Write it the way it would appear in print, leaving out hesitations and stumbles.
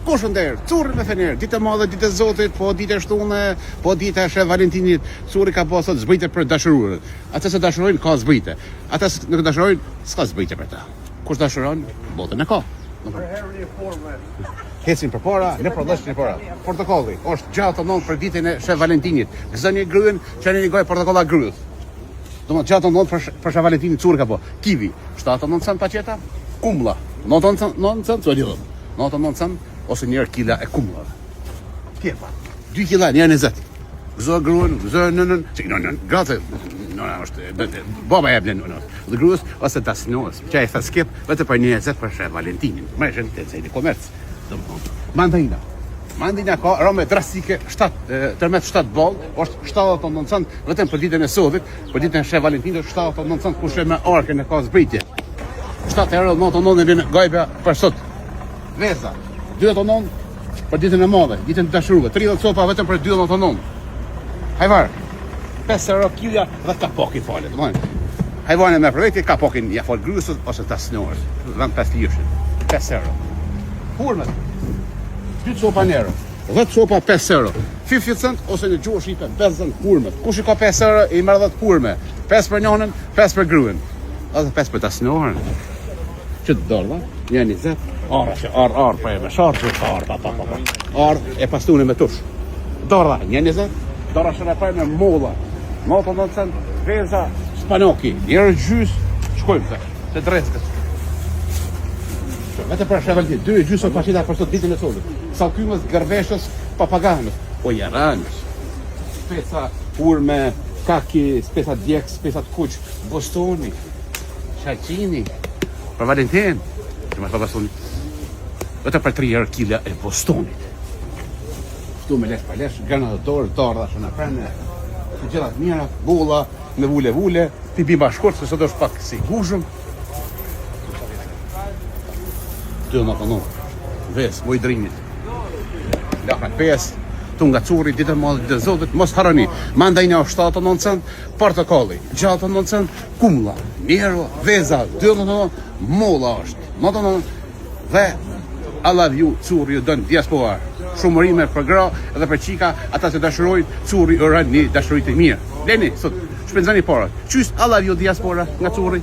Kush nder? Curri me fener, ditë e madhe, ditë e Zotit, po ditë e shtune, po ditë e Sheh Valentinit, curri ka pas sot zbritje për dashurën. Ata që dashurojnë ka zbritje. Ata që nuk dashurojnë s'ka zbritje për ta. Kush dashuron, botën e ka. Hecin për para, ne prodhëshin e para. Portokolli, është gjatë të nënë për ditën e Sheh Valentinit. Gëzëni gryen, që një gojë portokolla gryës. Domethënë gjatë të nënë për Sheh Valentinit curri ka po. Kivi, 7-9 cent paqeta, kumlla, 9 cent, çfarë di? 9 cent ose njerë kila e kumllave. Tjepa, 2 kila, njerë 20. Gëzo gruën, gëzo nënën, që nënën, gratë, nënën është, baba e blen nënën. Dhe gruës, ose të asinoës, që e skip, vete për 20 për Sheh Valentinin. Me shën të cejnë komerc. Mandina ka rome drastike, tërmet 7 bol, është 79 cent, vetëm për ditën e sotit, për ditën e Sheh Valentinit, 79 cent, kushe me arken e ka zbritje. 7 euro, 99 e vjen gajbja për sot. Veza, 2.99 për ditën e madhe, ditën e dashuruve, 30 copa vetëm për 2.99. Hajvar, 5 euro kilja dhe kapoki falet. Hajvarin me përveti, kapokin ja fal grysët ose të asnores, vend 5 lirëshin, 5 euro. Hurmet, 2 copa në euro, 10 copa 5 euro, 50 cent ose në gjuhë shqipe 50 hurmet. Kush i ka 5 euro i merr 10 hurme, 5 për njënën, 5 për gryen, edhe 5 për të asnoren. Që të dorë, janë 20. Arë që arë për e me sharë që arë e pastune me tush. Dorë, një 20, dorë shërë e për me molla, 90 cent, veza, spanoki, njërë gjys, shkojmë të dreskës. Vete për Sheh Valentin, 2 gjysë o pashita për sot ditën e sotit. Salkymës, gërveshës, papaganës, o jaranës, spesa urme, kaki, spesa djek, spesa të kuq, bostoni, shaqini, për Valentin, që më të bostoni. Vete për 3 euro kila e bostonit. Shtu me lesh pa lesh, granadator, darda, shëna prene, të gjithat mira, bulla, me vule, ti bim bashkort, se sot është pak si gushëm. 2.99, ves, voj drinit. Laka 5, tunga curi, ditë e madhe, ditë e Zotit, mos harani. Mandajna 7.9 cent, portokolli, 6.9 cent, kumlla, mjero, veza, 2.99, molla është, 9.99, dhe I love you, curi ju dënë diaspora. Shumërime për gra edhe për qika, ata që dashurojnë, curi ërën një dashurit e mirë. Leni, sot, shpenzani para. Qysh I love you diaspora nga curi?